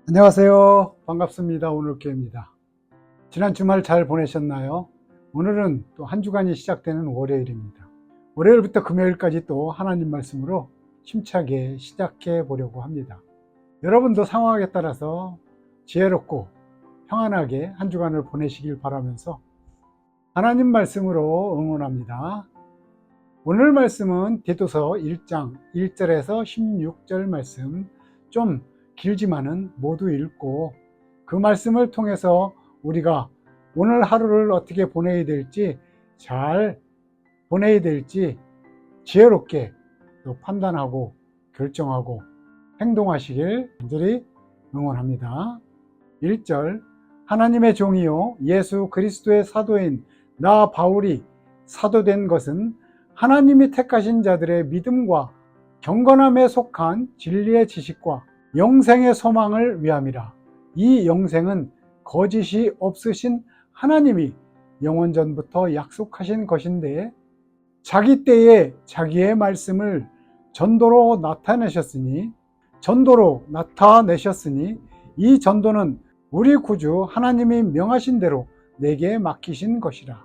안녕하세요. 반갑습니다. 오늘께입니다. 지난 주말 잘 보내셨나요? 오늘은 또 한 주간이 시작되는 월요일입니다. 월요일부터 금요일까지 또 하나님 말씀으로 힘차게 시작해 보려고 합니다. 여러분도 상황에 따라서 지혜롭고 평안하게 한 주간을 보내시길 바라면서 하나님 말씀으로 응원합니다. 오늘 말씀은 디도서 1장 1절에서 16절 말씀, 좀 길지만은 모두 읽고 그 말씀을 통해서 우리가 오늘 하루를 어떻게 보내야 될지, 잘 보내야 될지 지혜롭게 또 판단하고 결정하고 행동하시길 간절히 응원합니다. 1절, 하나님의 종이요 예수 그리스도의 사도인 나 바울이 사도된 것은 하나님이 택하신 자들의 믿음과 경건함에 속한 진리의 지식과 영생의 소망을 위함이라. 이 영생은 거짓이 없으신 하나님이 영원전부터 약속하신 것인데 자기 때에 자기의 말씀을 전도로 나타내셨으니 이 전도는 우리 구주 하나님이 명하신 대로 내게 맡기신 것이라.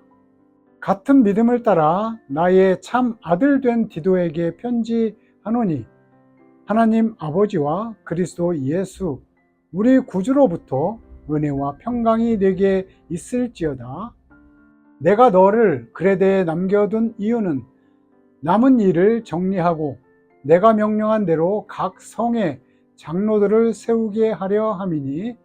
같은 믿음을 따라 나의 참 아들 된 디도에게 편지하노니 하나님 아버지와 그리스도 예수 우리 구주로부터 은혜와 평강이 내게 있을지어다. 내가 너를 그레데에 남겨둔 이유는 남은 일을 정리하고 내가 명령한 대로 각 성에 장로들을 세우게 하려 함이니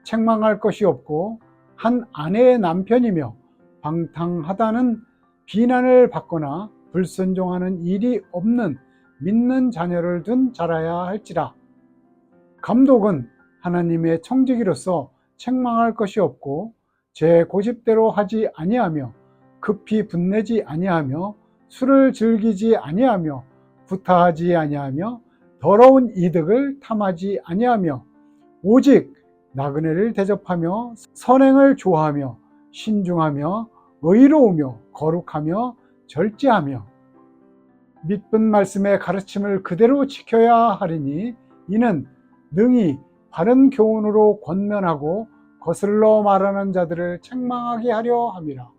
책망할 것이 없고 한 아내의 남편이며 방탕하다는 비난을 받거나 불순종하는 일이 없는 믿는 자녀를 둔 자라야 할지라. 감독은 하나님의 청지기로서 책망할 것이 없고 제 고집대로 하지 아니하며 급히 분내지 아니하며 술을 즐기지 아니하며 구타하지 아니하며 더러운 이득을 탐하지 아니하며 오직 나그네를 대접하며 선행을 좋아하며 신중하며 의로우며 거룩하며 절제하며 믿은 말씀의 가르침을 그대로 지켜야 하리니 이는 능히 바른 교훈으로 권면하고 거슬러 말하는 자들을 책망하게 하려 함이라.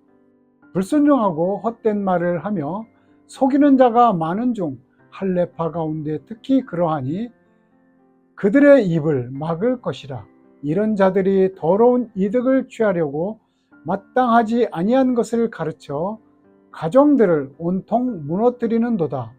불순종하고 헛된 말을 하며 속이는 자가 많은 중 할례파 가운데 특히 그러하니 그들의 입을 막을 것이라. 이런 자들이 더러운 이득을 취하려고 마땅하지 아니한 것을 가르쳐 가정들을 온통 무너뜨리는도다.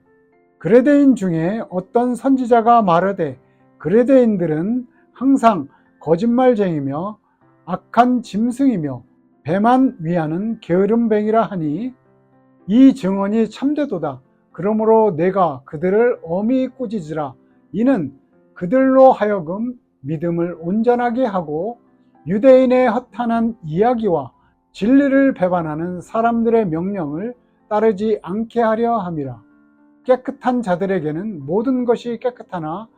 그레데인 중에 어떤 선지자가 말하되 그레데인들은 항상 거짓말쟁이며 악한 짐승이며 배만 위하는 게으름뱅이라 하니 이 증언이 참되도다. 그러므로 내가 그들을 엄히 꾸짖으라. 이는 그들로 하여금 믿음을 온전하게 하고 유대인의 허탄한 이야기와 진리를 배반하는 사람들의 명령을 따르지 않게 하려 함이라. 깨끗한 자들에게는 모든 것이 깨끗하나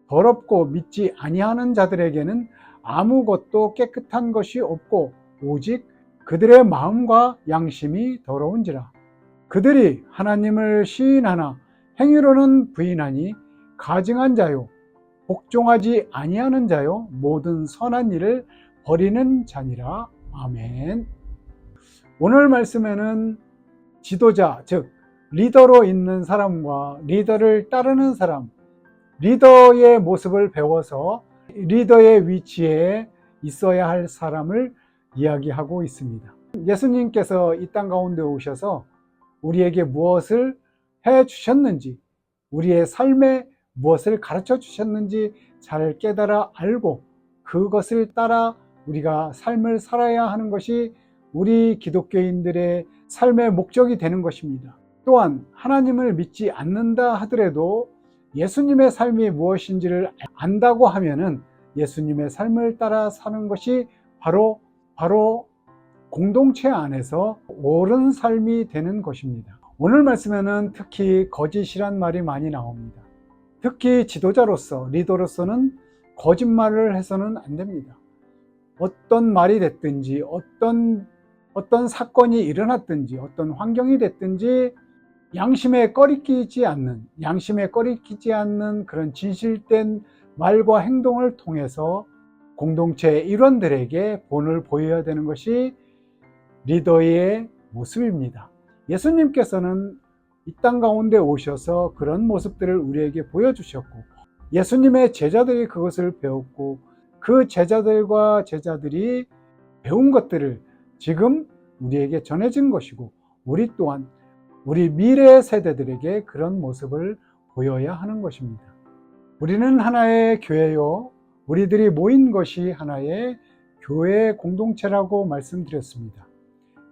더럽고 믿지 아니하는 자들에게는 아무것도 깨끗한 것이 없고 오직 그들의 마음과 양심이 더러운지라. 그들이 하나님을 시인하나 행위로는 부인하니 가증한 자요 복종하지 아니하는 자요 모든 선한 일을 버리는 자니라. 아멘. 오늘 말씀에는 지도자, 즉 리더로 있는 사람과 리더를 따르는 사람, 리더의 모습을 배워서 리더의 위치에 있어야 할 사람을 이야기하고 있습니다. 예수님께서 이 땅 가운데 오셔서 우리에게 무엇을 해 주셨는지, 우리의 삶에 무엇을 가르쳐 주셨는지 잘 깨달아 알고 그것을 따라 우리가 삶을 살아야 하는 것이 우리 기독교인들의 삶의 목적이 되는 것입니다. 또한 하나님을 믿지 않는다 하더라도 예수님의 삶이 무엇인지를 안다고 하면은 예수님의 삶을 따라 사는 것이 바로 공동체 안에서 옳은 삶이 되는 것입니다. 오늘 말씀에는 특히 거짓이란 말이 많이 나옵니다. 특히 지도자로서, 리더로서는 거짓말을 해서는 안 됩니다. 어떤 말이 됐든지 어떤 사건이 일어났든지 어떤 환경이 됐든지 양심에 꺼리끼지 않는 그런 진실된 말과 행동을 통해서 공동체 일원들에게 본을 보여야 되는 것이 리더의 모습입니다. 예수님께서는 이 땅 가운데 오셔서 그런 모습들을 우리에게 보여주셨고, 예수님의 제자들이 그것을 배웠고, 그 제자들과 제자들이 배운 것들을 지금 우리에게 전해진 것이고, 우리 또한 우리 미래 세대들에게 그런 모습을 보여야 하는 것입니다. 우리는 하나의 교회요, 우리들이 모인 것이 하나의 교회 공동체라고 말씀드렸습니다.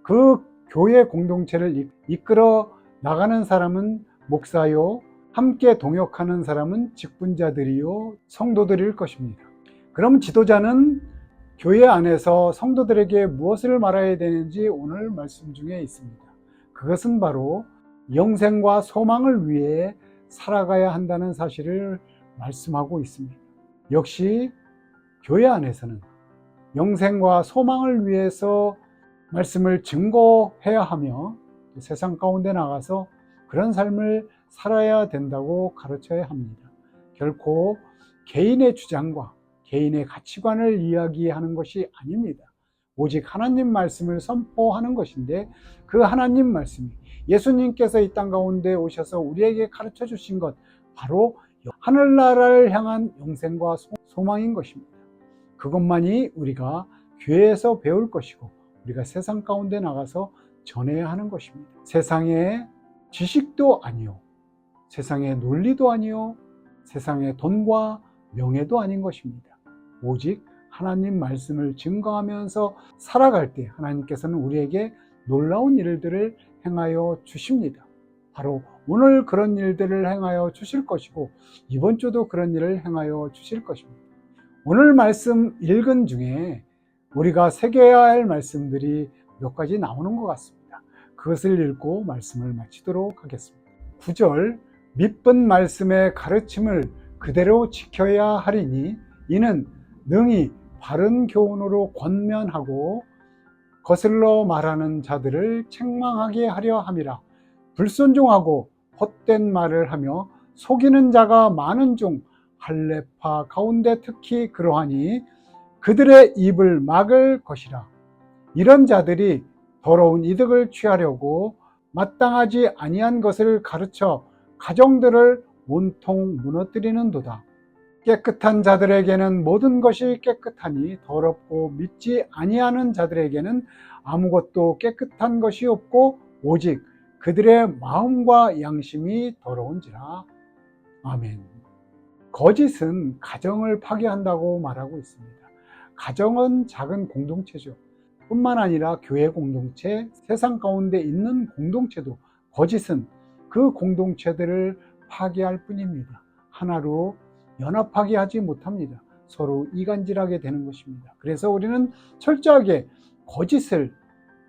그 교회 공동체를 이끌어 나가는 사람은 목사요, 함께 동역하는 사람은 직분자들이요, 성도들일 것입니다. 그럼 지도자는 교회 안에서 성도들에게 무엇을 말해야 되는지 오늘 말씀 중에 있습니다. 그것은 바로 영생과 소망을 위해 살아가야 한다는 사실을 말씀하고 있습니다. 역시 교회 안에서는 영생과 소망을 위해서 말씀을 증거해야 하며 세상 가운데 나가서 그런 삶을 살아야 된다고 가르쳐야 합니다. 결코 개인의 주장과 개인의 가치관을 이야기하는 것이 아닙니다. 오직 하나님 말씀을 선포하는 것인데, 그 하나님 말씀이 예수님께서 이 땅 가운데 오셔서 우리에게 가르쳐 주신 것, 바로 하늘나라를 향한 영생과 소망인 것입니다. 그것만이 우리가 교회에서 배울 것이고, 우리가 세상 가운데 나가서 전해야 하는 것입니다. 세상의 지식도 아니요, 세상의 논리도 아니요, 세상의 돈과 명예도 아닌 것입니다. 오직 하나님 말씀을 증거하면서 살아갈 때 하나님께서는 우리에게 놀라운 일들을 행하여 주십니다. 바로 오늘 그런 일들을 행하여 주실 것이고, 이번 주도 그런 일을 행하여 주실 것입니다. 오늘 말씀 읽은 중에 우리가 새겨야 할 말씀들이 몇 가지 나오는 것 같습니다. 그것을 읽고 말씀을 마치도록 하겠습니다. 9절, 믿은 말씀의 가르침을 그대로 지켜야 하리니 이는 능히 바른 교훈으로 권면하고 거슬러 말하는 자들을 책망하게 하려 함이라. 불순종하고 헛된 말을 하며 속이는 자가 많은 중 할례파 가운데 특히 그러하니 그들의 입을 막을 것이라. 이런 자들이 더러운 이득을 취하려고 마땅하지 아니한 것을 가르쳐 가정들을 온통 무너뜨리는도다. 깨끗한 자들에게는 모든 것이 깨끗하니 더럽고 믿지 아니하는 자들에게는 아무것도 깨끗한 것이 없고 오직 그들의 마음과 양심이 더러운지라. 아멘. 거짓은 가정을 파괴한다고 말하고 있습니다. 가정은 작은 공동체죠. 뿐만 아니라 교회 공동체, 세상 가운데 있는 공동체도 거짓은 그 공동체들을 파괴할 뿐입니다. 하나로 연합하게 하지 못합니다. 서로 이간질하게 되는 것입니다. 그래서 우리는 철저하게 거짓을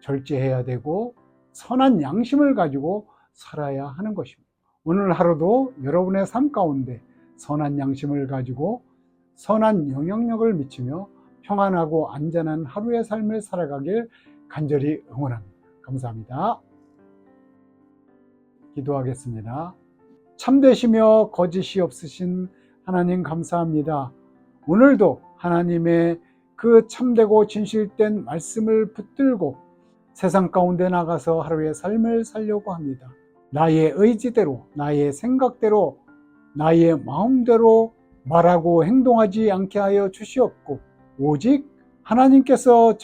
절제해야 되고 선한 양심을 가지고 살아야 하는 것입니다. 오늘 하루도 여러분의 삶 가운데 선한 양심을 가지고 선한 영향력을 미치며 평안하고 안전한 하루의 삶을 살아가길 간절히 응원합니다. 감사합니다. 기도하겠습니다. 참되시며 거짓이 없으신 하나님 감사합니다. 오늘도 하나님의 그 참되고 진실된 말씀을 붙들고 세상 가운데 나가서 하루의 삶을 살려고 합니다. 나의 의지대로, 나의 생각대로, 나의 마음대로 말하고 행동하지 않게 하여 주시옵고, 오직 하나님께서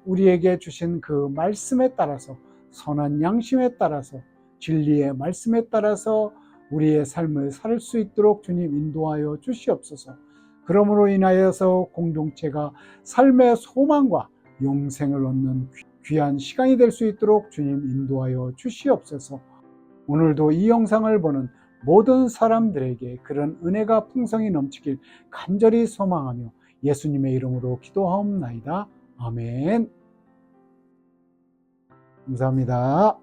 우리에게 주신 그 말씀에 따라서, 선한 양심에 따라서, 진리의 말씀에 따라서 우리의 삶을 살 수 있도록 주님 인도하여 주시옵소서. 그러므로 인하여서 공동체가 삶의 소망과 영생을 얻는 귀한 시간이 될 수 있도록 주님 인도하여 주시옵소서. 오늘도 이 영상을 보는 모든 사람들에게 그런 은혜가 풍성히 넘치길 간절히 소망하며 예수님의 이름으로 기도하옵나이다. 아멘. 감사합니다.